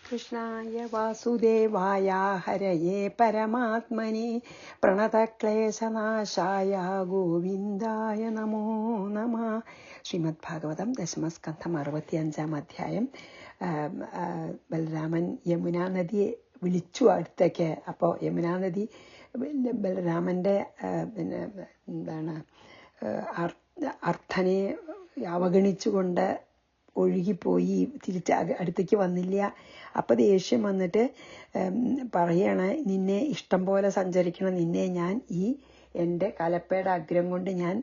കൃഷ്ണായ വാസുദേവായ ഹരയേ പരമാത്മനെ പ്രണതക്ലേശനാശായ ഗോവിന്ദായ നമോ നമഃ. ശ്രീമദ് ഭാഗവതം ദശമസ്കന്ധം 65-ാം അധ്യായം. ബലരാമൻ യമുനാ നദിയെ വിളിച്ചു അടുത്തേക്ക്. അപ്പോൾ യമുനാ നദി ബലരാമൻ്റെ അർത്ഥനെ അവഗണിച്ചുകൊണ്ട് ഒഴുകിപ്പോയി, തിരിച്ച് അടുത്തേക്ക് വന്നില്ല. അപ്പം ദേഷ്യം വന്നിട്ട് പറയാണ്, നിന്നെ ഇഷ്ടം പോലെ സഞ്ചരിക്കണം, നിന്നെ ഞാൻ ഈ എൻ്റെ കലപ്പയുടെ അഗ്രം കൊണ്ട് ഞാൻ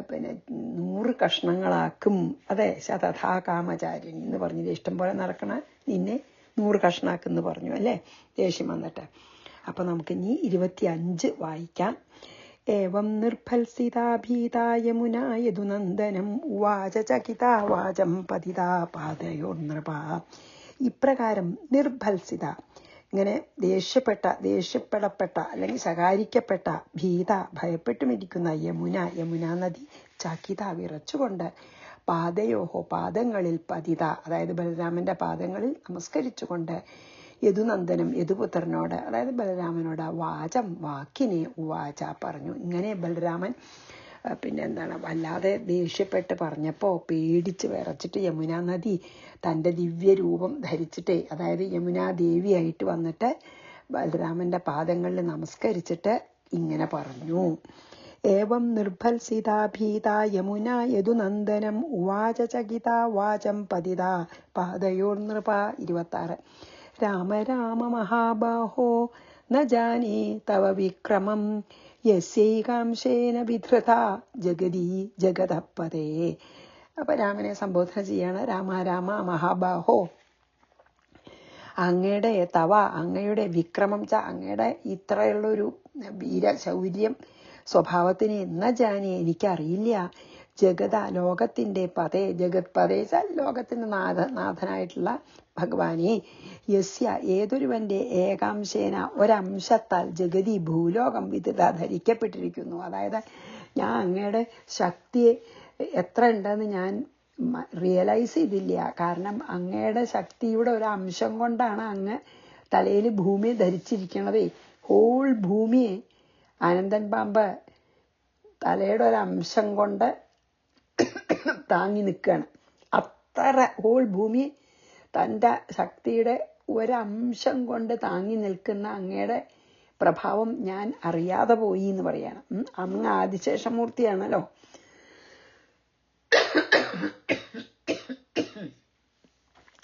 100 കഷ്ണങ്ങളാക്കും. അതെ, ശതഥാ കാമചാരിണി എന്ന് പറഞ്ഞില്ലേ, ഇഷ്ടം പോലെ നടക്കണ നിന്നെ 100 കഷ്ണാക്കെന്ന് പറഞ്ഞു അല്ലേ, ദേഷ്യം വന്നിട്ട്. അപ്പം നമുക്കിനി 25 വായിക്കാം. ഏവം നിർഭത്സിതാ ഭീതാ യമുനാ യദുനന്ദനം ഉവാച ചകിതാ വാചം പതിതാ പാദയോർനൃപ. ഇപ്രകാരം നിർഭത്സിത, ഇങ്ങനെ ദേഷ്യപ്പെടപ്പെട്ട അല്ലെങ്കിൽ ശകാരിക്കപ്പെട്ട, ഭീത ഭയപ്പെട്ടുമിരിക്കുന്ന യമുനാ നദി ചകിത വിറച്ചുകൊണ്ട്, പാദയോഹോ പാദങ്ങളിൽ, പതിത അതായത് ബലരാമന്റെ പാദങ്ങളിൽ നമസ്കരിച്ചുകൊണ്ട്, യദുനന്ദനം യദുപുത്രനോട് അതായത് ബലരാമനോട്, വാചം വാക്കിനെ ഉവാച പറഞ്ഞു. ഇങ്ങനെ ബലരാമൻ വല്ലാതെ ദേഷ്യപ്പെട്ട് പറഞ്ഞപ്പോൾ പേടിച്ച് വിറച്ചിട്ട് യമുനാ നദി തൻ്റെ ദിവ്യരൂപം ധരിച്ചിട്ടേ, അതായത് യമുനാ ദേവിയായിട്ട് വന്നിട്ട് ബലരാമന്റെ പാദങ്ങളിൽ നമസ്കരിച്ചിട്ട് ഇങ്ങനെ പറഞ്ഞു. ഏവം നിർഭത്സിതാ ഭീതാ യമുനാ യദുനന്ദനം ഉവാച ചകിതാ വാചം പതിതാ പാദയോർനൃപ. 26. രാമ രാമ മഹാബാഹോ ന ജാനേ തവ വിക്രമം യസ്യൈകാംശേന വിധൃത ജഗതി ജഗതപതേ. അപ്പൊ രാമനെ സംബോധന ചെയ്യാണ്. രാമ രാമ മഹാബാഹോ, അങ്ങയുടെ വിക്രമം അങ്ങയുടെ ഇത്രയുള്ളൊരു വീരശൗര്യം സ്വഭാവത്തിന് എന്ന ജാനെ എനിക്കറിയില്ല. ജഗത ലോകത്തിന്റെ പതേ, ജഗത് പതേ ലോകത്തിന്റെ നാഥനായിട്ടുള്ള ഭഗവാനെ, യസ്യ ഏതൊരുവന്റെ ഏകാംശേന ഒരംശത്താൽ ജഗതി ഭൂലോകം വിധത ധരിക്കപ്പെട്ടിരിക്കുന്നു. അതായത് ഞാൻ അങ്ങയുടെ ശക്തി എത്ര ഉണ്ടെന്ന് ഞാൻ റിയലൈസ് ചെയ്തില്ല. കാരണം അങ്ങയുടെ ശക്തിയുടെ ഒരു അംശം കൊണ്ടാണ് അങ്ങ് തലയിൽ ഭൂമിയെ ധരിച്ചിരിക്കണതേ. ഹോൾ ഭൂമിയെ അനന്തൻ പാമ്പ് തലയുടെ ഒരംശം കൊണ്ട് താങ്ങി നിൽക്കുകയാണ്. അത്ര ഹോൾ ഭൂമി തൻ്റെ ശക്തിയുടെ ഒരംശം കൊണ്ട് താങ്ങി നിൽക്കുന്ന അങ്ങയുടെ പ്രഭാവം ഞാൻ അറിയാതെ പോയി എന്ന് പറയാണ്. അങ്ങ് ആദിശേഷമൂർത്തിയാണല്ലോ.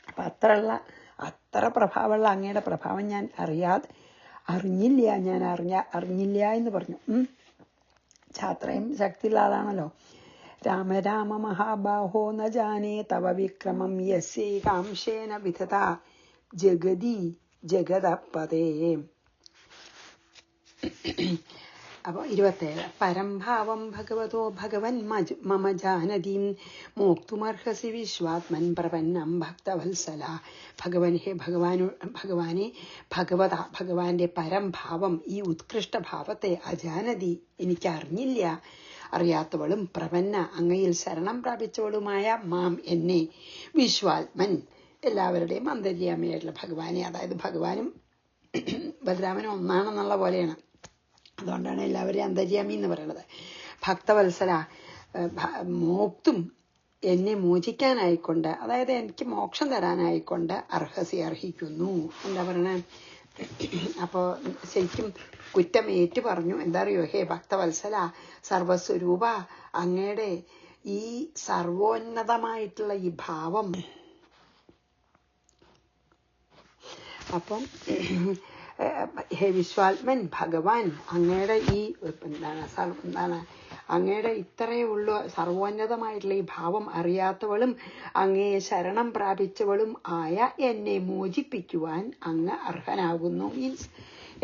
അപ്പൊ അത്ര പ്രഭാവമുള്ള അങ്ങയുടെ പ്രഭാവം ഞാൻ അറിഞ്ഞില്ല എന്ന് പറഞ്ഞു. അത്രയും ശക്തിയുള്ള ആളാണല്ലോ. രാമ രാമ മഹാബാഹോ ന ജാനേ തവ വിക്രമം യസ്യൈകാംശേന വിധത ജഗതി ജഗതപതേ. അപ്പോൾ 27. പരംഭാവം ഭഗവതോ ഭഗവൻ മമ ജാനതീം മോക്തുമർഹസി വിശ്വാത്മൻ പ്രപന്നം ഭക്തവത്സല. ഭഗവാനെ ഭഗവാന്റെ പരംഭാവം, ഈ ഉത്കൃഷ്ട ഭാവത്തെ അജാനതി എനിക്കറിഞ്ഞില്ല, അറിയാത്തവളും പ്രപന്ന അങ്ങയിൽ ശരണം പ്രാപിച്ചവളുമായ മാം എന്നെ, വിശ്വാത്മൻ എല്ലാവരുടെയും അന്തര്യാമിയായിട്ടുള്ള ഭഗവാനെ, അതായത് ഭഗവാനും ബലരാമനും ഒന്നാണെന്നുള്ള പോലെയാണ്. അതുകൊണ്ടാണ് എല്ലാവരെയും അന്തര്യാമി എന്ന് പറയുന്നത്. ഭക്തവത്സല, മോക്തും എന്നെ മോചിക്കാനായിക്കൊണ്ട്, അതായത് എനിക്ക് മോക്ഷം തരാനായിക്കൊണ്ട് അർഹിക്കുന്നു. എന്താ പറയണേ, അപ്പോൾ ശരിക്കും കുറ്റം ഏറ്റു പറഞ്ഞു. എന്താ അറിയോ, ഹേ ഭക്തവത്സല, സർവസ്വരൂപ, അങ്ങയുടെ ഈ സർവോന്നതമായിട്ടുള്ള ഈ ഭാവം, അപ്പം ഹേ വിശ്വാത്മൻ ഭഗവാൻ, അങ്ങയുടെ ഈ അങ്ങയുടെ ഇത്രയുള്ള സർവോന്നതമായിട്ടുള്ള ഈ ഭാവം അറിയാത്തവളും അങ്ങയെ ശരണം പ്രാപിച്ചവളും ആയ എന്നെ മോചിപ്പിക്കുവാൻ അങ്ങ് അർഹനാകുന്നു. മീൻസ്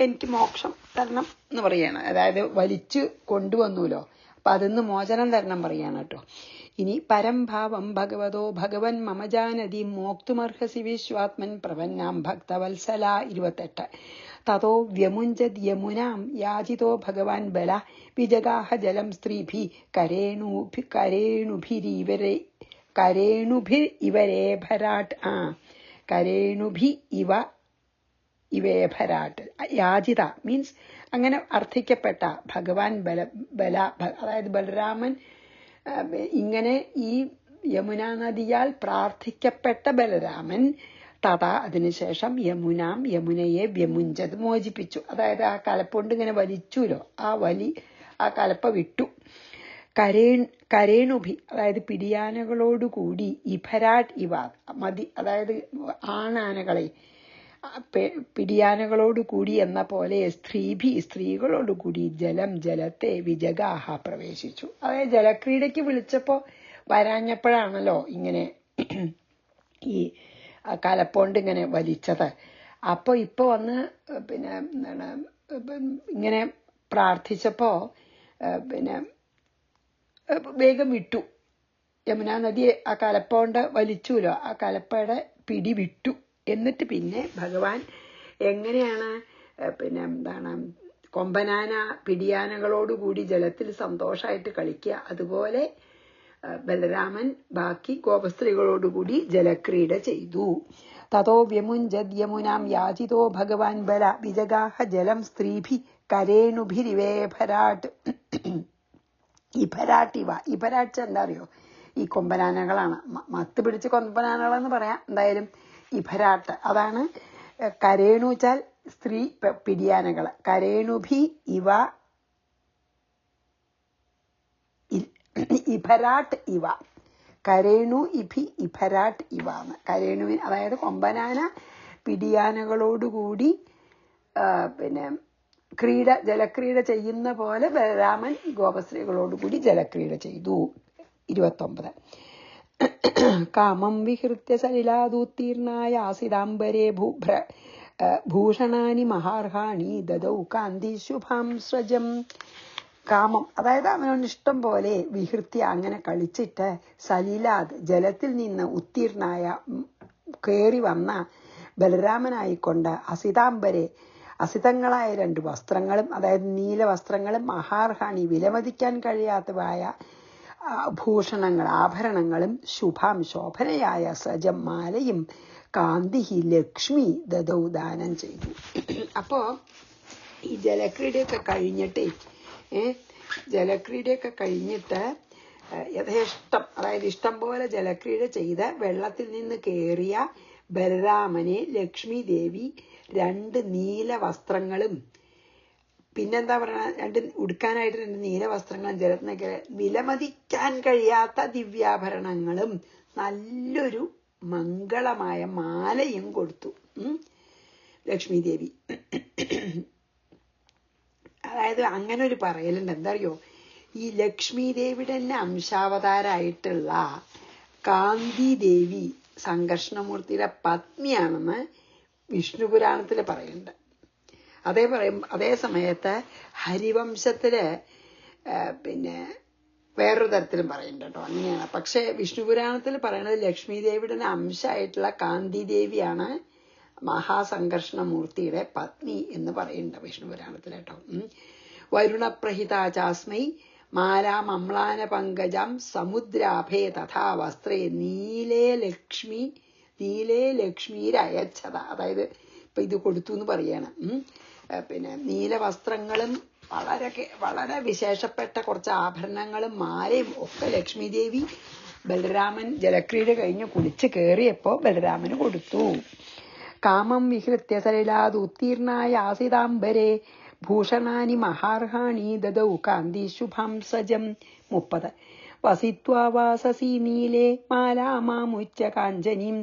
എനിക്ക് മോക്ഷം തരണം എന്ന് പറയാണ്. അതായത് വലിച്ചു കൊണ്ടുവന്നുല്ലോ, അപ്പൊ അതിന്ന് മോചനം തരണം പറയാണ് കേട്ടോ. ഇനി പരംഭാവം ഭഗവതോ ഭഗവൻ മമജാനതി മോക്തുമർഹസി വിശ്വാത്മൻ പ്രപന്നാം ഭക്തവത്സല. 28. തതോ വ്യമുഞ്ചത് യമുനാം യാചിതോ ഭഗവാൻ ബല വിജഗാഹ ജലം സ്ത്രീഭി കരേണുഭിരിവരേ ഭരാട്ട്. കരേണുഭി ഇവേഭരാട്ട് യാചിത മീൻസ് അങ്ങനെ അർത്ഥിക്കപ്പെട്ട ഭഗവാൻ അതായത് ബലരാമൻ ഇങ്ങനെ ഈ യമുനാ നദിയാൽ പ്രാർത്ഥിക്കപ്പെട്ട ബലരാമൻ തഥാ അതിനുശേഷം യമുനയെ വ്യമുഞ്ചത് മോചിപ്പിച്ചു. അതായത് ആ കലപ്പുകൊണ്ട് ഇങ്ങനെ വലിച്ചുല്ലോ, ആ കലപ്പ വിട്ടു. കരേണുഭി അതായത് പിടിയാനകളോടുകൂടി ഇഭരാട്ട് മതി അതായത് ആണാനകളെ പിടിയാനകളോടുകൂടി എന്ന പോലെ സ്ത്രീകളോടുകൂടി ജലത്തെ വിജഗാഹ പ്രവേശിച്ചു. അതായത് ജലക്രീഡയ്ക്ക് വിളിച്ചപ്പോ വരാഞ്ഞപ്പോഴാണല്ലോ ഇങ്ങനെ ഈ കലപ്പോണ്ട് ഇങ്ങനെ വലിച്ചത്. അപ്പൊ ഇപ്പൊ വന്ന് പിന്നെ എന്താണ് ഇങ്ങനെ പ്രാർത്ഥിച്ചപ്പോ പിന്നെ വേഗം വിട്ടു. യമുനാ നദിയെ ആ കലപ്പോണ്ട് വലിച്ചുല്ലോ, ആ കലപ്പയുടെ പിടി വിട്ടു. എന്നിട്ട് പിന്നെ ഭഗവാൻ എങ്ങനെയാണ് പിന്നെ എന്താണ് കൊമ്പനാന പിടിയാനകളോടുകൂടി ജലത്തിൽ സന്തോഷമായിട്ട് കളിക്കുക, അതുപോലെ ബലരാമൻ ബാക്കി ഗോപസ്ത്രീകളോടുകൂടി ജലക്രീഡ ചെയ്തു. തതോ വ്യമുഞ്ചത് യമുനാം യാചിതോ ഭഗവാൻ ബല വിജഗാഹ ജലം സ്ത്രീഭി കരേണുഭിരിവേഭരാട്ട്. ഇഭരാട്ട് എന്താ അറിയോ? ഈ കൊമ്പനാനകളാണ്, മത്ത് പിടിച്ച് കൊമ്പനാനകളെന്ന് പറയാം. എന്തായാലും ഇഭരാട്ട് അതാണ്. കരേണു വെച്ചാൽ സ്ത്രീ പിടിയാനകള്. കരേണുഭി ഇഭരാട്ട് കരേണു ഇഭരാട്ട് കരേണുവിൻ അതായത് കൊമ്പനാന പിടിയാനകളോടുകൂടി പിന്നെ ജലക്രീഡ ചെയ്യുന്ന പോലെ ബലരാമൻ ഗോപസ്ത്രീകളോടുകൂടി ജലക്രീഡ ചെയ്തു. 29. കാമം വിഹൃത്യ സലിലാദുത്തീർണായ ആസിതാംബരേ ഭൂഷണാനി മഹാർഹാണി ദദൗ കാന്തി ശുഭാം സ്രജം. കാമം അതായത് അവനോട് ഇഷ്ടം പോലെ വിഹൃത്യ അങ്ങനെ കളിച്ചിട്ട് സലിലാദ് ജലത്തിൽ നിന്ന് ഉത്തീർണായ കയറി വന്ന ബലരാമനായിക്കൊണ്ട് അസിതങ്ങളായ 2 വസ്ത്രങ്ങളും അതായത് നീല വസ്ത്രങ്ങളും മഹാർഹാണി വിലമതിക്കാൻ കഴിയാത്തതായ ഭൂഷണങ്ങൾ ആഭരണങ്ങളും ശുഭാം ശോഭനയായ സജം മാലയും കാന്തിഹി ലക്ഷ്മി ദദൗ ദാനം ചെയ്തു. അപ്പോ ഈ ജലക്രീഡയൊക്കെ കഴിഞ്ഞിട്ട് യഥേഷ്ടം അതായത് ഇഷ്ടം പോലെ ജലക്രീഡ ചെയ്ത് വെള്ളത്തിൽ നിന്ന് കയറിയ ബലരാമനെ ലക്ഷ്മി ദേവി 2 നീല വസ്ത്രങ്ങളും പിന്നെന്താ പറയുക, 2 ഉടുക്കാനായിട്ട് 2 നീല വസ്ത്രങ്ങളും ജലത്തിനൊക്കെ വിലമതിക്കാൻ കഴിയാത്ത ദിവ്യാഭരണങ്ങളും നല്ലൊരു മംഗളമായ മാലയും കൊടുത്തു ലക്ഷ്മി ദേവി. അതായത് അങ്ങനെ ഒരു പറയലുണ്ട്. എന്താ അറിയോ, ഈ ലക്ഷ്മി ദേവിയുടെ തന്നെ അംശാവതാരായിട്ടുള്ള കാന്തി ദേവി സംകർഷണമൂർത്തിയുടെ പത്നിയാണെന്ന് വിഷ്ണു പുരാണത്തിൽ പറയുന്നുണ്ട്. അതേ സമയത്ത് ഹരിവംശത്തില് പിന്നെ വേറൊരു തരത്തിലും പറയുന്നുണ്ട് കേട്ടോ, അങ്ങനെയാണ്. പക്ഷെ വിഷ്ണു പുരാണത്തിൽ പറയുന്നത് ലക്ഷ്മി ദേവിയുടെ അംശമായിട്ടുള്ള കാന്തി ദേവിയാണ് മഹാസംകർഷണമൂർത്തിയുടെ പത്നി എന്ന് പറയുന്നുണ്ട് വിഷ്ണു പുരാണത്തിൽ കേട്ടോ. വരുണപ്രഹിതാചാസ്മൈ മാലാം അമ്ലാന പങ്കജം സമുദ്രാഭേ തഥാ വസ്ത്രേ നീലേ ലക്ഷ്മീരയച്ഛത. അതായത് ഇപ്പൊ ഇത് കൊടുത്തു എന്ന് പറയാണ്. പിന്നെ നീല വസ്ത്രങ്ങളും വളരെ വിശേഷപ്പെട്ട കുറച്ച് ആഭരണങ്ങളും മാലയും ഒക്കെ ലക്ഷ്മി ദേവി ബലരാമൻ ജലക്രീഡ കഴിഞ്ഞ് കുളിച്ച് കയറിയപ്പോ ബലരാമന് കൊടുത്തു. കാമം വിഹൃത്യ സലിലാദ് ഉത്തീർണായ ആസിതാംബരേ ഭൂഷണാനി മഹാർഹാണി ദദൗ കാന്തി ശുഭാം സജം. 30. വസിത്വാ വാസസി നീലേ മാലാമാമുച്ച കാഞ്ചനീം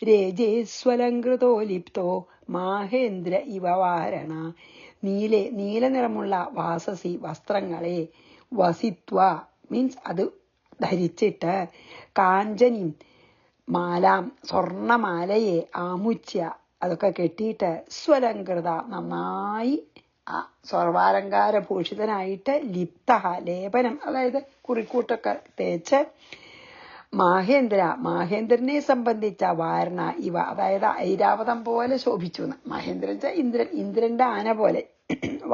രേജേസ്വലങ്കൃതോ ലിപ്തോ മാഹേന്ദ്ര ഇവ വാരണ. നീല നിറമുള്ള വാസസി വസ്ത്രങ്ങളെ വസിത്വ മീൻസ് അത് ധരിച്ചിട്ട് കാഞ്ചനി മാലാം സ്വർണമാലയെ ആമുച്യ അതൊക്കെ കെട്ടിയിട്ട് സ്വലങ്കൃത നന്നായി സർവാലങ്കാരഭൂഷിതനായിട്ട് ലിപ്ത ലേപനം അതായത് കുറിക്കൂട്ടൊക്കെ തേച്ച് മാഹേന്ദ്രനെ സംബന്ധിച്ച വാരണ ഇവ അതായത് ഐരാവതം പോലെ ശോഭിച്ചു. മഹേന്ദ്രൻ ഇന്ദ്രന്റെ ആന പോലെ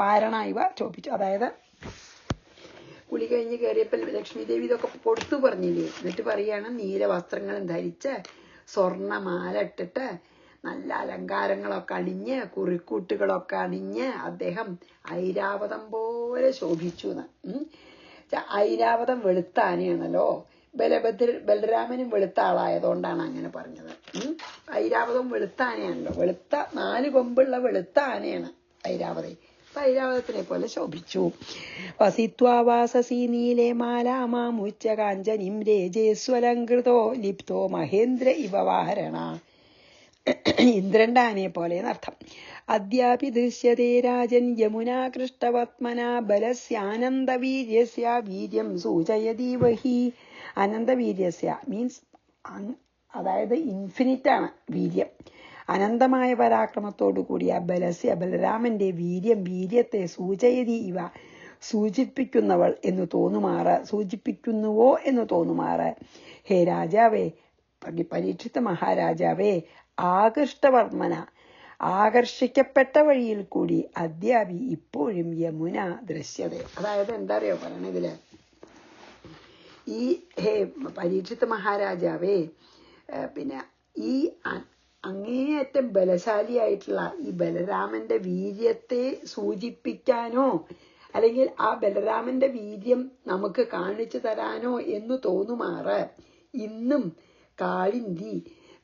വാരണ ഇവ ശോഭിച്ചു. അതായത് കുളി കഴിഞ്ഞ് കയറിയപ്പോൾ ലക്ഷ്മി ദേവി ഇതൊക്കെ കൊടുത്തു പറഞ്ഞില്ലേ, എന്നിട്ട് പറയാണ് നീല വസ്ത്രങ്ങളും ധരിച്ച് സ്വർണമാല ഇട്ടിട്ട് നല്ല അലങ്കാരങ്ങളൊക്കെ അണിഞ്ഞ് കുറിക്കൂട്ടുകളൊക്കെ അണിഞ്ഞ് അദ്ദേഹം ഐരാവതം പോലെ ശോഭിച്ചു എന്ന്. ഐരാവതം വെളുത്ത ആനയാണല്ലോ. ബലരാമനും വെളുത്ത ആളായതുകൊണ്ടാണ് അങ്ങനെ പറഞ്ഞത്. ഐരാവതം വെളുത്ത ആനയാണല്ലോ. 4 കൊമ്പുള്ള വെളുത്ത ആനയാണ് ഐരാവതം. അപ്പൊ ഐരാവതത്തിനെ പോലെ ശോഭിച്ചു. വസിത്വാവാസസി നീലേ മാലാമാമുച്ച കാഞ്ചനിം രേജേസ്വലങ്കൃതോ ലിപ്തോ മഹേന്ദ്ര ഇവ വാഹരണ. ഇന്ദ്രന്റെ ആനയെ പോലെ എന്നർത്ഥം. അദ്യാപി ദൃശ്യതേ രാജൻ യമുനാ കൃഷ്ടവത്മന ബലസ്യാനന്ദവീര്യസ്യ വീര്യം സൂചയതീവഹി. അനന്തവീര്യസ്യ മീൻസ് അതായത് ഇൻഫിനിറ്റ് ആണ് വീര്യം. അനന്തമായ പരാക്രമത്തോടു കൂടിയ ബലരാമന്റെ വീര്യത്തെ സൂചയതി ഇവ സൂചിപ്പിക്കുന്നവൾ എന്ന് സൂചിപ്പിക്കുന്നുവോ എന്ന് തോന്നുമാറ്. ഹേ രാജാവേ, പരീക്ഷിത മഹാരാജാവേ, ആകൃഷ്ടവർമ്മന ആകർഷിക്കപ്പെട്ട വഴിയിൽ കൂടി അദ്യാപി ഇപ്പോഴും യമുന ദൃശ്യത. അതായത് എന്താ അറിയോ പറയണ ഇതില്, ഈ ഹേ പരീക്ഷിത മഹാരാജാവേ, പിന്നെ ഈ അങ്ങേയറ്റം ബലശാലിയായിട്ടുള്ള ഈ ബലരാമന്റെ വീര്യത്തെ സൂചിപ്പിക്കാനോ അല്ലെങ്കിൽ ആ ബലരാമന്റെ വീര്യം നമുക്ക് കാണിച്ചു തരാനോ എന്ന് തോന്നുമാറ് ഇന്നും കാളിന്തി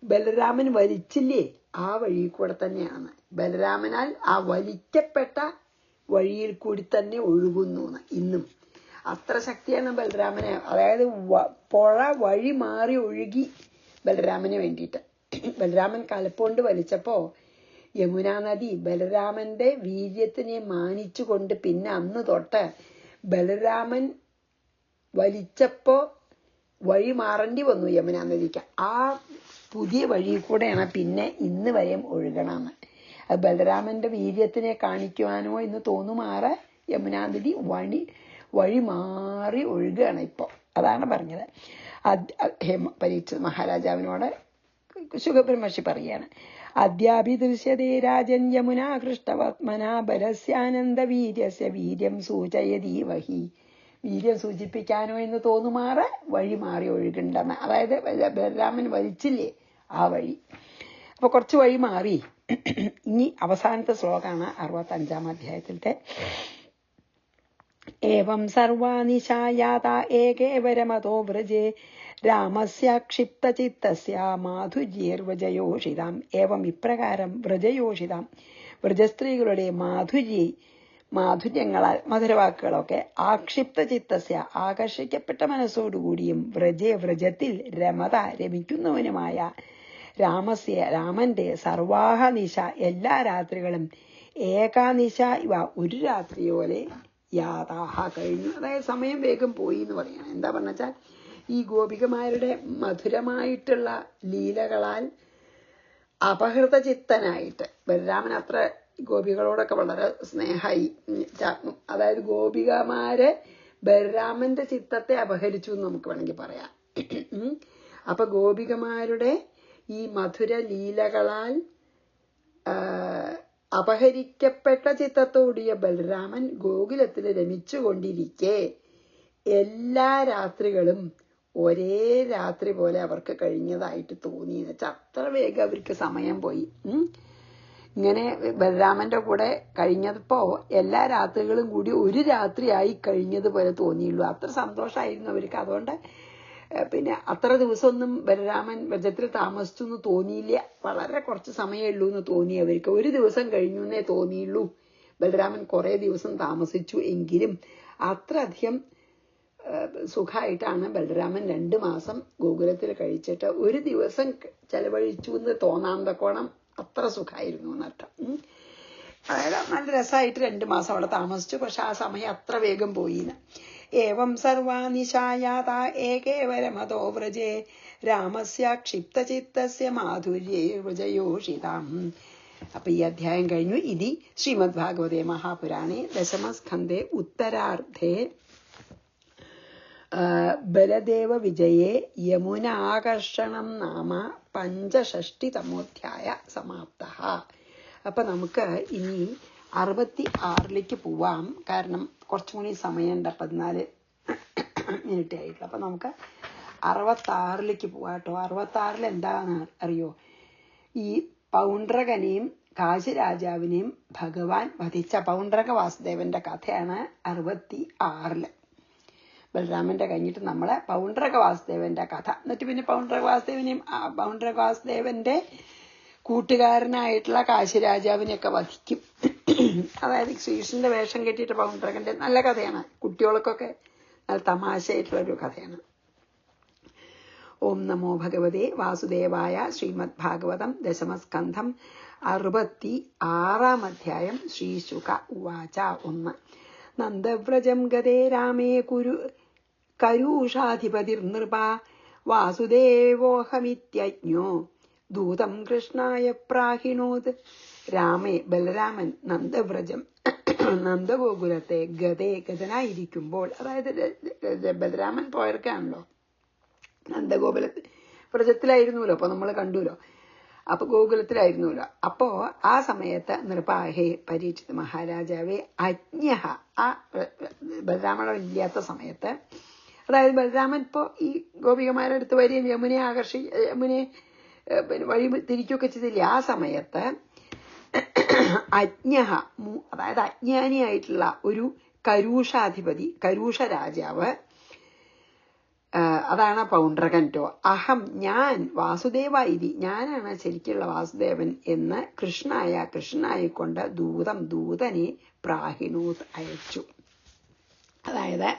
ബലരാമൻ വലിച്ചില്ലേ ആ വഴി കൂടെ തന്നെയാണ്. ബലരാമനാൽ ആ വലിക്കപ്പെട്ട വഴിയിൽ കൂടി തന്നെ ഒഴുകുന്നു ഇന്നും. അത്ര ശക്തിയാണ് ബലരാമനെ. അതായത് പുഴ വഴി മാറി ഒഴുകി ബലരാമന് വേണ്ടിയിട്ട്. ബലരാമൻ കലപ്പോണ്ട് വലിച്ചപ്പോ യമുനാ നദി ബലരാമന്റെ വീര്യത്തിനെ മാനിച്ചുകൊണ്ട് പിന്നെ അന്ന് തൊട്ട് ബലരാമൻ വലിച്ചപ്പോ വഴി മാറേണ്ടി വന്നു യമുനാ നദിക്ക്. ആ പുതിയ വഴി കൂടെയാണ് പിന്നെ ഇന്ന് വരെയും ഒഴുകണമെന്ന്. അത് ബലരാമന്റെ വീര്യത്തിനെ കാണിക്കുവാനോ എന്ന് തോന്നുമാറ് യമുനാ നദി വഴി മാറി ഒഴുകുകയാണ് ഇപ്പോ. അതാണ് പറഞ്ഞത്. പരീക്ഷിത മഹാരാജാവിനോട് ശുഗബ്രഹ്മർഷി പറയാണ്, അദ്യാപി ദൃശ്യതേ രാജൻ യമുനാ കൃഷ്ടവത്മന ബലസ്യാനന്ദ വീര്യസ്യ വീര്യം സൂചയതീവഹി. വീര്യം സൂചിപ്പിക്കാനോ എന്ന് തോന്നുമാറ് വഴി മാറി ഒഴുകുണ്ടെന്ന്. അതായത് ബലരാമൻ വലിച്ചില്ലേ ആ വഴി. അപ്പൊ കുറച്ച് വഴി മാറി. ഇനി അവസാനത്തെ ശ്ലോകമാണ് 65-ാം അധ്യായത്തിലത്തെ. ഏവം സർവാനിശായാത ഏകേവരമതോ വ്രജേ രാമസ്യ ക്ഷിപ്തചിത്തസ്യ മാധുര്യേർവജയോഷിതാം. ഏവം ഇപ്രകാരം വ്രജയോഷിതാം വ്രജസ്ത്രീകളുടെ മാധുര്യങ്ങളാൽ മധുരവാക്കുകളൊക്കെ ആക്ഷിപ്ത ചിത്തസ്യ ആകർഷിക്കപ്പെട്ട മനസ്സോടുകൂടിയും വ്രജത്തിൽ രമിക്കുന്നവനുമായ രാമന്റെ സർവാഹ നിശ എല്ലാ രാത്രികളും ഏകാനിശ ഇവ ഒരു രാത്രി പോലെ യാതാഹ കഴിഞ്ഞു. അതായത് സമയം വേഗം പോയി എന്ന് പറയണം. എന്താ പറഞ്ഞാൽ ഈ ഗോപികമാരുടെ മധുരമായിട്ടുള്ള ലീലകളാൽ അപഹൃത ചിത്തനായിട്ട് ബലരാമൻ അത്ര ഗോപികളോടൊക്കെ വളരെ സ്നേഹമായി. അതായത് ഗോപികമാരെ ബലരാമന്റെ ചിത്തത്തെ അപഹരിച്ചു എന്ന് നമുക്ക് വേണമെങ്കിൽ പറയാം. അപ്പൊ ഗോപികമാരുടെ ഈ മധുര ലീലകളാൽ അപഹരിക്കപ്പെട്ട ചിത്തത്തോടിയ ബലരാമൻ ഗോകുലത്തിൽ രമിച്ചുകൊണ്ടിരിക്കെ എല്ലാ രാത്രികളും ഒരേ രാത്രി പോലെ അവർക്ക് കഴിഞ്ഞതായിട്ട് തോന്നി. എന്ന് വെച്ചാൽ അത്ര വേഗം അവർക്ക് സമയം പോയി. ഇങ്ങനെ ബലരാമന്റെ കൂടെ കഴിഞ്ഞപ്പോ എല്ലാ രാത്രികളും കൂടി ഒരു രാത്രിയായി കഴിഞ്ഞതുപോലെ തോന്നിയുള്ളൂ. അത്ര സന്തോഷമായിരുന്നു അവർക്ക്. അതുകൊണ്ട് പിന്നെ അത്ര ദിവസമൊന്നും ബലരാമൻ വ്രജത്തിൽ താമസിച്ചു എന്ന് തോന്നിയില്ല. വളരെ കുറച്ച് സമയമേ ഉള്ളൂ എന്ന് തോന്നി അവർക്ക്. ഒരു ദിവസം കഴിഞ്ഞു എന്നേ തോന്നിയുള്ളൂ. ബലരാമൻ കുറെ ദിവസം താമസിച്ചു എങ്കിലും അത്രയധികം സുഖമായിട്ടാണ് ബലരാമൻ 2 മാസം ഗോകുലത്തിൽ കഴിച്ചിട്ട് ഒരു ദിവസം ചെലവഴിച്ചു എന്ന് തോന്നാൻ തക്കോണം അത്ര സുഖമായിരുന്നു എന്നർത്ഥം. അതായത് നല്ല രസമായിട്ട് 2 മാസം അവിടെ താമസിച്ചു. പക്ഷെ ആ സമയം അത്ര വേഗം പോയിന്ന്. ഏവം സർവാനിശായാത ഏകേവരമതോ വ്രജേ രാമസ്യ ക്ഷിപ്തചിത്തസ്യ മാധുര്യേ വ്രജയോഷിതാം. അപ്പൊ ഈ അധ്യായം കഴിഞ്ഞു. ഇതി ശ്രീമദ് ഭാഗവതേ മഹാപുരാണേ ദശമസ്കന്ധേ ഉത്തരാർദ്ധേ ബലദേവ വിജയേ യമുനാകർഷണം നാമ 65-തമോധ്യായ സമാപ്ത. അപ്പൊ നമുക്ക് ഇനി 66ലേക്ക് പോവാം. കാരണം കുറച്ചും കൂടി സമയമുണ്ട്. 14 മിനിറ്റ് ആയിട്ടുള്ളൂ. അപ്പൊ നമുക്ക് 66ലേക്ക് പോവാം കേട്ടോ. 66 എന്താന്ന് അറിയോ? ഈ പൗണ്ഡ്രകനെയും കാശിരാജാവിനെയും ഭഗവാൻ വധിച്ച പൗണ്ഡ്രക വാസുദേവന്റെ കഥയാണ് 66. ബലരാമന്റെ കഴിഞ്ഞിട്ട് നമ്മള് പൗണ്ഡ്രക വാസുദേവന്റെ കഥ, എന്നിട്ട് പിന്നെ പൗണ്ഡ്രക വാസുദേവന്റെ കൂട്ടുകാരനായിട്ടുള്ള കാശിരാജാവിനെയൊക്കെ വധിക്കും. അതായത് ശ്രീകൃഷ്ണന്റെ വേഷം കെട്ടിയിട്ട് പൗണ്ഡ്രകന്റെ നല്ല കഥയാണ്, കുട്ടികൾക്കൊക്കെ നല്ല തമാശയായിട്ടുള്ളൊരു കഥയാണ്. ഓം നമോ ഭഗവതേ വാസുദേവായ. ശ്രീമദ് ഭാഗവതം ദശമസ്കന്ധം 66 അധ്യായം. ശ്രീശുക ഉവാച. 1. നന്ദവ്രജം ഗതേ രാമേ കരൂഷാധിപതിർനൃപ വാസുദേവോഹമിത്യജ്ഞോ ദൂതം കൃഷ്ണായ പ്രാഹിണോത്. രാമേ, ബലരാമൻ നന്ദവ്രജം നന്ദഗോകുലത്തെ ഗതനായിരിക്കുമ്പോൾ, അതായത് ബലരാമൻ പോയർക്കാണല്ലോ, വ്രജത്തിലായിരുന്നല്ലോ, അപ്പൊ നമ്മൾ കണ്ടുല്ലോ, അപ്പൊ ഗോകുലത്തിലായിരുന്നല്ലോ. അപ്പോ ആ സമയത്ത് നൃപാഹേ, പരീക്ഷിത മഹാരാജാവേ, അജ്ഞ, ആ ബലരാമനെ ഇല്ലാത്ത സമയത്ത്, അതായത് ബലരാമൻ ഇപ്പോ ഈ ഗോപികമാരുടെ അടുത്ത് വരികയും യമുനെ വഴി തിരിക്കുകയൊക്കെ ചെയ്തില്ലേ, ആ സമയത്ത് അജ്ഞ, അതായത് അജ്ഞാനിയായിട്ടുള്ള ഒരു കരൂഷാധിപതി, കരൂഷ രാജാവ്, അതാണ് പൗണ്ഡ്രകൻറ്റോ. അഹം, ഞാൻ, വാസുദേവ ഇതി, ഞാനാണ് ശരിക്കുള്ള വാസുദേവൻ എന്ന് കൃഷ്ണനായിക്കൊണ്ട് ദൂതനെ പ്രാഹിണൂത് അയച്ചു. അതായത്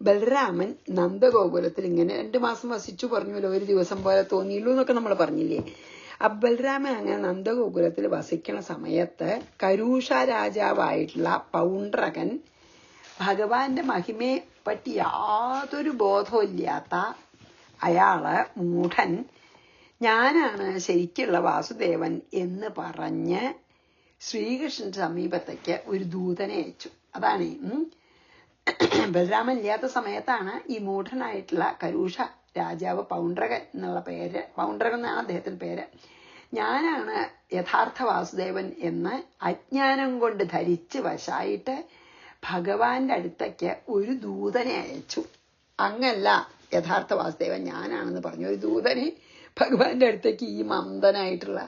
ബലരാമൻ നന്ദഗോകുലത്തിൽ ഇങ്ങനെ 2 മാസം വസിച്ചു പറഞ്ഞല്ലോ, ഒരു ദിവസം പോലെ തോന്നിയുള്ളൂ എന്നൊക്കെ നമ്മൾ പറഞ്ഞില്ലേ. ബലരാമൻ അങ്ങനെ നന്ദഗോകുലത്തിൽ വസിക്കണ സമയത്ത് കരൂഷ രാജാവായിട്ടുള്ള പൗണ്ഡ്രകൻ, ഭഗവാന്റെ മഹിമയെ പറ്റി യാതൊരു ബോധവും ഇല്ലാത്ത അയാള്, മൂഢൻ, ഞാനാണ് ശരിക്കുള്ള വാസുദേവൻ എന്ന് പറഞ്ഞ് ശ്രീകൃഷ്ണന്റെ സമീപത്തേക്ക് ഒരു ദൂതനെ അയച്ചു. അതാണ് ബലരാമൻ ഇല്ലാത്ത സമയത്താണ് ഈ മൂഢനായിട്ടുള്ള കരൂഷ രാജാവ്, പൗണ്ഡ്രകൻ എന്നുള്ള പേര്, പൗണ്ഡ്രകൻ എന്നാണ് അദ്ദേഹത്തിന് പേര്, ഞാനാണ് യഥാർത്ഥ വാസുദേവൻ എന്ന് അജ്ഞാനം കൊണ്ട് ധരിച്ച് വശായിട്ട് ഭഗവാന്റെ അടുത്തേക്ക് ഒരു ദൂതനെ അയച്ചു. അങ്ങല്ല യഥാർത്ഥ വാസുദേവൻ ഞാനാണെന്ന് പറഞ്ഞു ഒരു ദൂതനെ ഭഗവാന്റെ അടുത്തേക്ക് ഈ മന്ദനായിട്ടുള്ള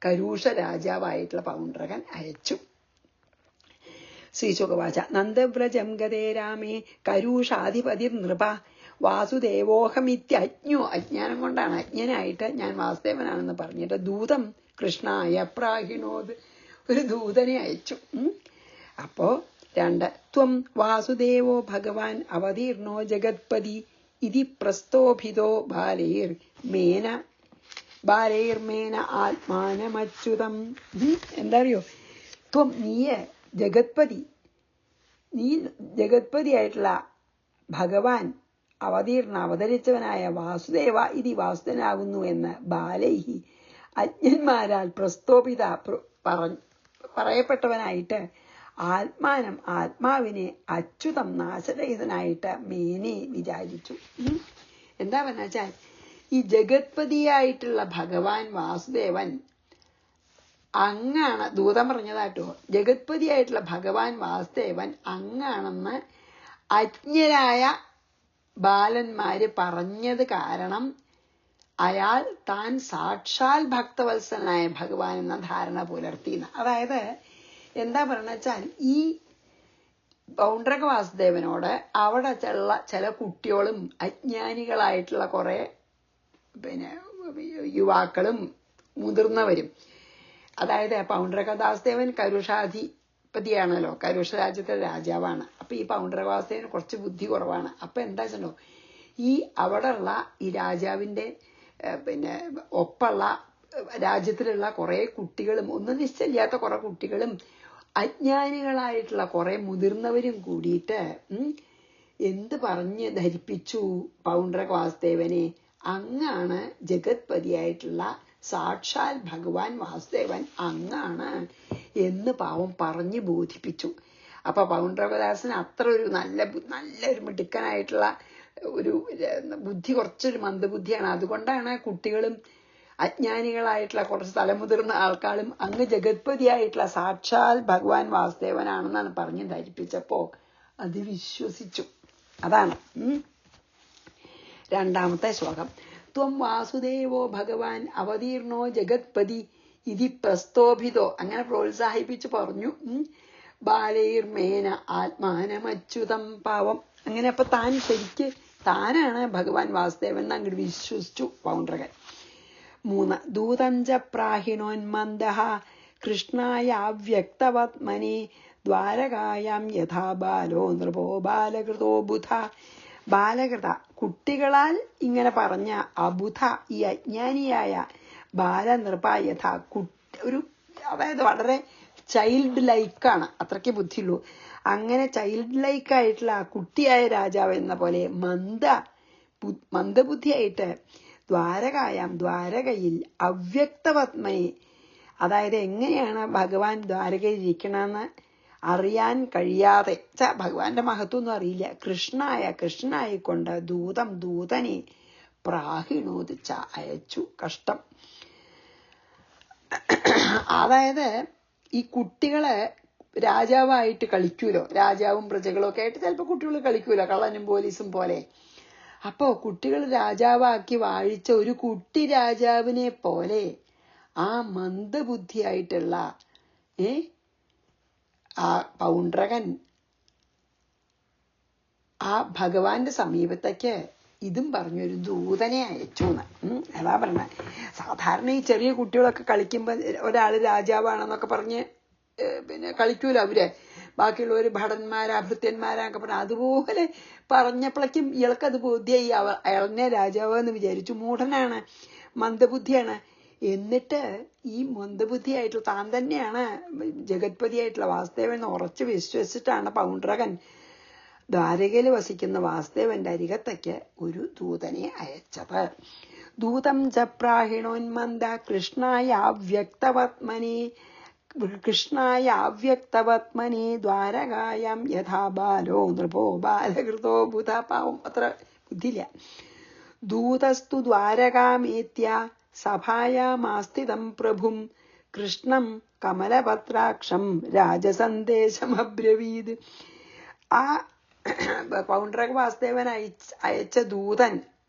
കരൂഷ രാജാവായിട്ടുള്ള പൗണ്ഡ്രകൻ അയച്ചു. ശ്രീശുകവാച. നന്ദവ്രജം ഗതേ രാമേ കരൂഷാധിപതിർ നൃപ വാസുദേവോഹമിത്യജ്ഞോ, അജ്ഞാനം കൊണ്ടാണ്, അജ്ഞനായിട്ട് ഞാൻ വാസുദേവനാണെന്ന് പറഞ്ഞിട്ട് ദൂതം കൃഷ്ണായ പ്രാഹിണോത്, ഒരു ദൂതനെ അയച്ചു. അപ്പോ 2. ത്വം വാസുദേവോ ഭഗവാൻ അവതീർണോ ജഗത്പതി ഇതി പ്രസ്തോഭിതോ ബാലൈർമേന ആത്മാനമച്യുതം. എന്താ അറിയോ, ത്വം, നീ ജഗത്പതിയായിട്ടുള്ള ഭഗവാൻ അവതരിച്ചവനായ വാസുദേവ ഇതി വാസുദേവനാകുന്നു എന്ന് ബാലൈഹി, അജ്ഞന്മാരാൽ പ്രസ്തോപിത പറയപ്പെട്ടവനായിട്ട് ആത്മാവിനെ അച്യുതം നാശരഹിതനായിട്ട് മേനെ വിചാരിച്ചു. എന്താ പറഞ്ഞാൽ ഈ ജഗത്പതിയായിട്ടുള്ള ഭഗവാൻ വാസുദേവൻ അങ്ങാണ്, ദൂതം പറഞ്ഞതാട്ടോ, ജഗത്പതിയായിട്ടുള്ള ഭഗവാൻ വാസുദേവൻ അങ്ങാണെന്ന് അജ്ഞരായ ബാലന്മാര് പറഞ്ഞത് കാരണം അയാൾ താൻ സാക്ഷാൽ ഭക്തവത്സലനായ ഭഗവാൻ എന്ന ധാരണ പുലർത്തിയെന്ന്. അതായത് എന്താ പറഞ്ഞാൽ ഈ പൗണ്ഡ്രക വാസുദേവനോട് അവിടെ ചില കുട്ടികളും അജ്ഞാനികളായിട്ടുള്ള കുറെ യുവാക്കളും മുതിർന്നവരും, അതായത് പൗണ്ഡ്രക വാസുദേവൻ കരുഷാധിപതിയാണല്ലോ, കരുഷ രാജ്യത്തെ രാജാവാണ്. അപ്പൊ ഈ പൗണ്ഡ്രക വാസുദേവന് കുറച്ച് ബുദ്ധി കുറവാണ്. അപ്പൊ എന്താ വെച്ചോ, ഈ അവിടെയുള്ള ഈ രാജാവിന്റെ ഒപ്പുള്ള രാജ്യത്തിലുള്ള കുറെ കുട്ടികളും, ഒന്നും നിശ്ചയില്ലാത്ത കുറെ കുട്ടികളും അജ്ഞാനികളായിട്ടുള്ള കുറെ മുതിർന്നവരും കൂടിയിട്ട് എന്ത് പറഞ്ഞ് ധരിപ്പിച്ചു പൗണ്ഡ്രക വാസുദേവനെ, അങ്ങാണ് ജഗത്പതിയായിട്ടുള്ള സാക്ഷാൽ ഭഗവാൻ വാസുദേവൻ അങ്ങാണ് എന്ന് പാവം പറഞ്ഞ് ബോധിപ്പിച്ചു. അപ്പൊ പൗണ്ഡ്രകദാസന് അത്ര ഒരു നല്ലൊരു മിടുക്കനായിട്ടുള്ള ഒരു ബുദ്ധി, കുറച്ചൊരു മന്ദബുദ്ധിയാണ്. അതുകൊണ്ടാണ് കുട്ടികളും അജ്ഞാനികളായിട്ടുള്ള കുറച്ച് തലമുതിർന്ന ആൾക്കാരും അങ്ങ് ജഗത്പതിയായിട്ടുള്ള സാക്ഷാൽ ഭഗവാൻ വാസുദേവനാണെന്നാണ് പറഞ്ഞ് ധരിപ്പിച്ചപ്പോ അത് വിശ്വസിച്ചു. അതാണ് 2-ാമത്തെ ശ്ലോകം. ത്വം വാസുദേവോ ഭഗവാൻ അവതീർണോ ജഗത്പതി ഇതി പ്രസ്തോഭിതോ, അങ്ങനെ പ്രോത്സാഹിപ്പിച്ച് പറഞ്ഞു. ബാലൈർമേന ആത്മാനമച്യുതം പാവം. അങ്ങനെ അപ്പൊ താൻ ശരിക്ക് താനാണ് ഭഗവാൻ വാസുദേവൻ എന്ന് അങ്ങോട്ട് വിശ്വസിച്ചു പൗണ്ഡ്രകൻ. 3 ദൂതഞ്ച പ്രാഹിണോന്മന്ദ കൃഷ്ണായ അവ്യക്തവത്മനി ദ്വാരകായാം യഥാ ബാലോ നൃപോ ബാലകൃതോ ബുധ. ബാലകൃത കുട്ടികളാൽ ഇങ്ങനെ പറഞ്ഞ അബുധ ഈ അജ്ഞാനിയായ ബാലനൃപ യഥാ ഒരു അതായത് വളരെ ചൈൽഡ് ലൈക്കാണ്, അത്രയ്ക്ക് ബുദ്ധിയുള്ളൂ. അങ്ങനെ ചൈൽഡ് ലൈക്കായിട്ടുള്ള കുട്ടിയായ രാജാവ് എന്ന പോലെ മന്ദബുദ്ധിയായിട്ട് ദ്വാരകായാം ദ്വാരകയിൽ അവ്യക്തപത്മനെ, അതായത് എങ്ങനെയാണ് ഭഗവാൻ ദ്വാരകയിൽ ഇരിക്കണമെന്ന് അറിയാൻ കഴിയാതെ, ഭഗവാന്റെ മഹത്വമൊന്നും അറിയില്ല, കൃഷ്ണനായിക്കൊണ്ട് ദൂതനെ പ്രാഹിണോദിച്ച അയച്ചു. കഷ്ടം. അതായത് ഈ കുട്ടികളെ രാജാവായിട്ട് കളിക്കൂലോ, രാജാവും പ്രജകളും ഒക്കെ ആയിട്ട് ചിലപ്പോൾ കുട്ടികൾ കളിക്കൂലോ, കള്ളനും പോലീസും പോലെ. അപ്പോ കുട്ടികൾ രാജാവാക്കി വാഴിച്ച ഒരു കുട്ടി രാജാവിനെ പോലെ ആ മന്ദബുദ്ധിയായിട്ടുള്ള ആ പൗണ്ഡ്രകൻ ആ ഭഗവാന്റെ സമീപത്തേക്ക് ഇതും പറഞ്ഞൊരു ദൂതനെ അയച്ചു എന്ന്. അതാ പറഞ്ഞ സാധാരണ ഈ ചെറിയ കുട്ടികളൊക്കെ കളിക്കുമ്പോ ഒരാള് രാജാവാണെന്നൊക്കെ പറഞ്ഞ് പിന്നെ കളിക്കൂല അവര്, ബാക്കിയുള്ളവർ ഭടന്മാരാ ഭൃത്യന്മാരാന്നൊക്കെ പറഞ്ഞ അതുപോലെ പറഞ്ഞപ്പോഴേക്കും ഇയാൾക്കത് ബോധ്യായി, അയാളെന്നെ രാജാവെന്ന് വിചാരിച്ചു. മൂഢനാണ്, മന്ദബുദ്ധിയാണ്. എന്നിട്ട് ഈ മന്ദബുദ്ധിയായിട്ടുള്ള താൻ തന്നെയാണ് ജഗത്പതിയായിട്ടുള്ള വാസുദേവൻ ഉറച്ചു വിശ്വസിച്ചിട്ടാണ് പൗണ്ഡ്രകൻ ദ്വാരകയിൽ വസിക്കുന്ന വാസുദേവന്റെ അരികത്തേക്ക് ഒരു ദൂതനെ അയച്ചത്. ദൂതം ച പ്രാഹിണോന്മന്ദ കൃഷ്ണായ അവ്യക്തവത്മനി ദ്വാരകായാം യഥാ ബാലോ നൃപോ ബാലകൃതോ ബുധ. പാവം, അത്ര ബുദ്ധിയില്ല. ദൂതസ്തു ദ്വാരകാമേത്യ സഭായാമാസ്ഥിതം പ്രഭും കൃഷ്ണം കമലപത്രാക്ഷം രാജസന്ദേശമബ്രവീത്. ആ പൗണ്ഡ്രക വാസുദേവൻ അയച്ച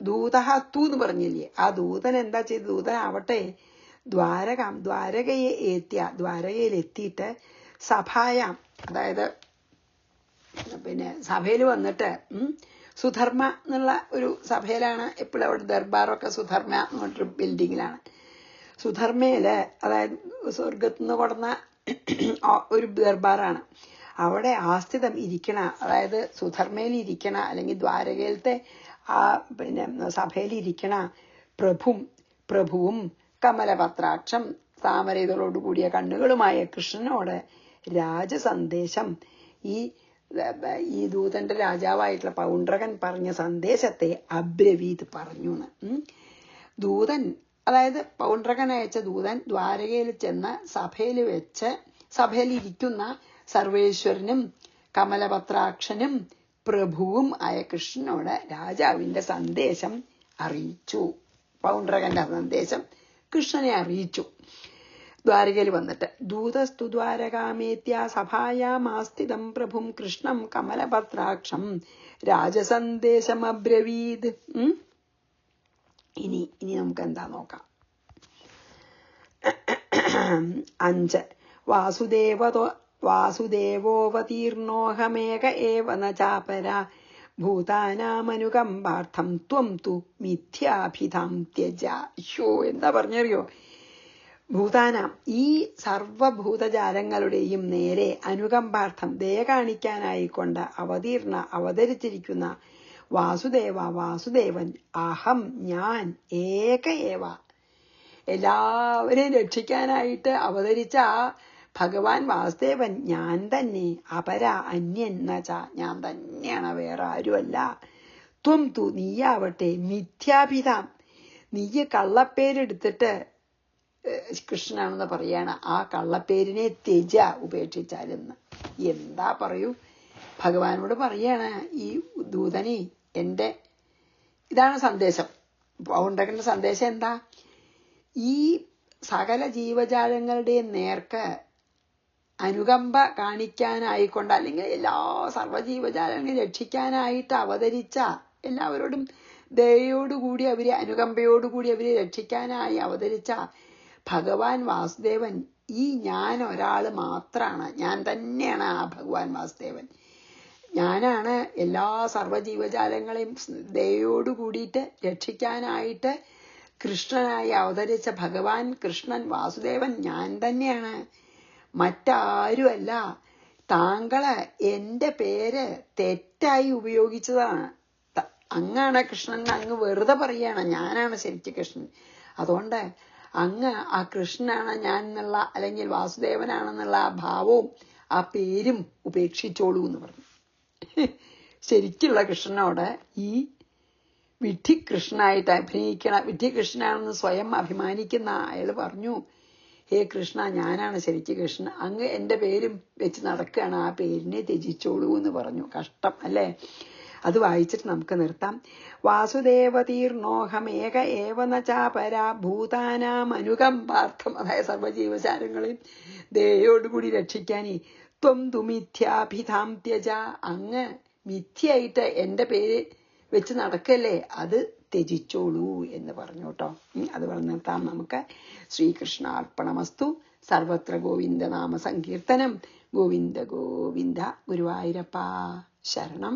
ദൂതഹത്തു എന്ന് പറഞ്ഞില്ലേ, ആ ദൂതൻ എന്താ ചെയ്ത്, ദൂതനാവട്ടെ ദ്വാരകയിൽ എത്തിയിട്ട് സഭായാം, അതായത് പിന്നെ സഭയിൽ വന്നിട്ട് സുധർമ്മ എന്നുള്ള ഒരു സഭയിലാണ് എപ്പോഴും, അവിടെ ദർബാറൊക്കെ സുധർമ്മ എന്ന് പറഞ്ഞൊരു ബിൽഡിങ്ങിലാണ്. സുധർമ്മയില് അതായത് സ്വർഗത്തുനിന്ന് കൊടുന്ന ഒരു ദർബാറാണ്. അവിടെ ആസ്ഥിതം ഇരിക്കണ, അതായത് സുധർമ്മയിൽ ഇരിക്കണ അല്ലെങ്കിൽ ദ്വാരകയിലത്തെ ആ പിന്നെ സഭയിൽ ഇരിക്കണ പ്രഭുവും കമലപത്രാക്ഷം താമരകളോടുകൂടിയ കണ്ണുകളുമായ കൃഷ്ണനോട് രാജസന്ദേശം, ഈ ദൂതന്റെ രാജാവായിട്ടുള്ള പൗണ്ഡ്രകൻ പറഞ്ഞ സന്ദേശത്തെ അബ്രവീത് പറഞ്ഞു എന്ന്. ദൂതൻ, അതായത് പൗണ്ഡ്രകൻ അയച്ച ദൂതൻ ദ്വാരകയിൽ ചെന്ന് സഭയിൽ ഇരിക്കുന്ന സർവേശ്വരനും കമലപത്രാക്ഷനും പ്രഭുവും ആയ കൃഷ്ണനോട് രാജാവിന്റെ സന്ദേശം അറിയിച്ചു. പൗണ്ഡ്രകന്റെ സന്ദേശം കൃഷ്ണനെ അറിയിച്ചു. ദ്വാരകയിൽ വന്നിട്ട് ദൂതസ്തു ദ്വാരകാമേത്യ സഭായാമാസ്ഥിതം പ്രഭും കൃഷ്ണം കമലപത്രാക്ഷം രാജസന്ദേശം അബ്രവീത്. ഇനി നമുക്ക് എന്താ നോക്കാം. 5 വാസുദേവോവതീർണോഹമേക ഏവ ന ചാപര ഭൂതാനാമനുകമ്പാർത്ഥം ത്വം തു മിഥ്യാഭിധാം ത്യജ. എന്താ പറഞ്ഞറിയോ, ഭൂതാനാം ഈ സർവഭൂതജാലങ്ങളുടെയും നേരെ അനുകമ്പാർത്ഥം ദയ കാണിക്കാനായിക്കൊണ്ട് അവതരിച്ചിരിക്കുന്ന വാസുദേവൻ അഹം ഞാൻ ഏക എല്ലാവരെയും രക്ഷിക്കാനായിട്ട് അവതരിച്ച ഭഗവാൻ വാസുദേവൻ ഞാൻ തന്നെ, അപര അന്യൻ എന്നുവെച്ചാ ഞാൻ തന്നെയാണ്, വേറെ ആരുമല്ല. ത്വം തു നീയാവട്ടെ മിഥ്യാഭിധാം നീയ് കള്ളപ്പേരെടുത്തിട്ട് കൃഷ്ണനാണെന്ന് പറയാണ്, ആ കള്ളപ്പേരിനെ ത്യജ ഉപേക്ഷിച്ചാലെന്ന്. എന്താ പറയൂ, ഭഗവാനോട് പറയാണ് ഈ ദൂതനെ, ഇതാണ് സന്ദേശം. പൗണ്ഡ്രകന്റെ സന്ദേശം എന്താ, ഈ സകല ജീവജാലങ്ങളുടെയും നേർക്ക് അനുകമ്പ കാണിക്കാനായിക്കൊണ്ട്, അല്ലെങ്കിൽ എല്ലാ സർവ്വജീവജാലങ്ങളെയും രക്ഷിക്കാനായിട്ട് അവതരിച്ച, എല്ലാവരോടും ദയോടുകൂടി അവരെ അനുകമ്പയോടുകൂടി അവരെ രക്ഷിക്കാനായി അവതരിച്ച ഭഗവാൻ വാസുദേവൻ ഈ ഞാൻ ഒരാൾ മാത്രമാണ്, ഞാൻ തന്നെയാണ് ആ ഭഗവാൻ വാസുദേവൻ. ഞാനാണ് എല്ലാ സർവ്വജീവജാലങ്ങളെയും ദയോടു കൂടിയിട്ട് രക്ഷിക്കാനായിട്ട് കൃഷ്ണനായി അവതരിച്ച ഭഗവാൻ കൃഷ്ണൻ വാസുദേവൻ ഞാൻ തന്നെയാണ്, മറ്റാരുമല്ല. താങ്കള് എന്റെ പേര് തെറ്റായി ഉപയോഗിച്ചതാണ്. അങ്ങാണ് കൃഷ്ണൻ, അങ്ങ് വെറുതെ പറയാണ് ഞാനാണ് ശരിക്കും കൃഷ്ണൻ. അതുകൊണ്ട് അങ്ങ് ആ കൃഷ്ണനാണ് ഞാൻ എന്നുള്ള, അല്ലെങ്കിൽ വാസുദേവനാണെന്നുള്ള ആ ഭാവവും ആ പേരും ഉപേക്ഷിച്ചോളൂ എന്ന് പറഞ്ഞു. ശരിക്കുള്ള കൃഷ്ണനോട് ഈ വിഡ്ഢികൃഷ്ണനായിട്ട് വിഡ്ഢികൃഷ്ണനാണെന്ന് സ്വയം അഭിമാനിക്കുന്ന അയാൾ പറഞ്ഞു, ഹേ കൃഷ്ണ, ഞാനാണ് ശരിക്കും കൃഷ്ണൻ, അങ്ങ് എന്റെ പേരും വെച്ച് നടക്കുകയാണ്, ആ പേരിനെ ത്യജിച്ചോളൂ എന്ന് പറഞ്ഞു. കഷ്ടം അല്ലേ? അത് വായിച്ചിട്ട് നമുക്ക് നിർത്താം. വാസുദേവതീർണോഹമേക ഏവന ചാപരാ ഭൂതാനാമനുകമ്പാർത്ഥം, അതായത് സർവ്വജീവജാലങ്ങളെയും ദയോടുകൂടി രക്ഷിക്കാനേ ത്വം തു മിഥ്യാഭിധാം ത്യജ, അങ്ങ് മിഥ്യയായിട്ട് എന്റെ പേര് വെച്ച് നടക്കല്ലേ, അത് ത്യജിച്ചോളൂ എന്ന് പറഞ്ഞു കേട്ടോ. അത് നിർത്താം നമുക്ക്. ശ്രീകൃഷ്ണാർപ്പണമസ്തു. സർവത്ര ഗോവിന്ദ നാമ സങ്കീർത്തനം. ഗോവിന്ദ ഗോവിന്ദ. ഗുരുവായൂരപ്പ ശരണം.